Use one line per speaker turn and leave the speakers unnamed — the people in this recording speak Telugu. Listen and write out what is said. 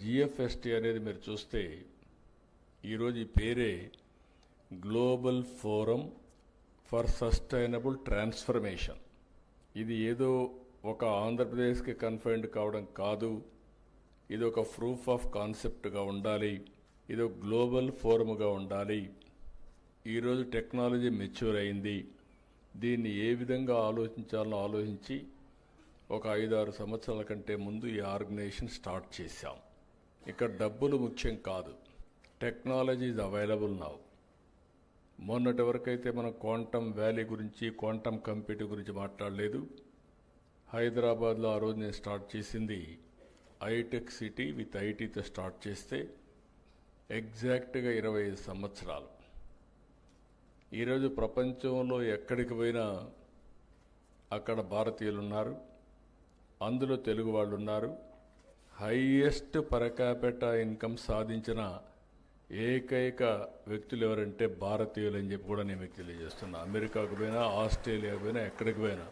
జిఎఫ్ఎస్టి అనేది మీరు చూస్తే ఈరోజు ఈ పేరే global forum for sustainable transformation. ఇది ఏదో ఒక ఆంధ్రప్రదేశ్కి కన్ఫైన్డ్ కావడం కాదు. ఇది ఒక ప్రూఫ్ ఆఫ్ కాన్సెప్ట్గా ఉండాలి. ఇది ఒక గ్లోబల్ ఫోరమ్గా ఉండాలి. ఈరోజు టెక్నాలజీ మెచ్యూర్ అయింది. దీన్ని ఏ విధంగా ఆలోచించాలో ఆలోచించి ఒక 5-6 సంవత్సరాల కంటే ముందు ఈ ఆర్గనైజేషన్ స్టార్ట్ చేశాం. ఇక్కడ డబ్బులు ముఖ్యం కాదు, టెక్నాలజీ ఈజ్ అవైలబుల్ నౌ. మొన్నటి వరకైతే మనం క్వాంటమ్ వ్యాలీ గురించి, క్వాంటమ్ కంప్యూటింగ్ గురించి మాట్లాడలేదు. హైదరాబాద్లో ఆ రోజు నేను స్టార్ట్ చేసింది ఐటెక్ సిటీ విత్ ఐటీతో స్టార్ట్ చేస్తే ఎగ్జాక్ట్గా 25 సంవత్సరాలు. ఈరోజు ప్రపంచంలో ఎక్కడికి పోయినా అక్కడ భారతీయులు ఉన్నారు, అందులో తెలుగు వాళ్ళు ఉన్నారు. హైయెస్ట్ పర్ క్యాపిటా ఇన్కమ్ సాధించిన ఏకైక వ్యక్తులు ఎవరంటే భారతీయులు అని చెప్పి కూడా నేను మీకు తెలియజేస్తున్నా. అమెరికాకు పోయినా, ఆస్ట్రేలియాకు పోయినా, ఎక్కడికి పోయినా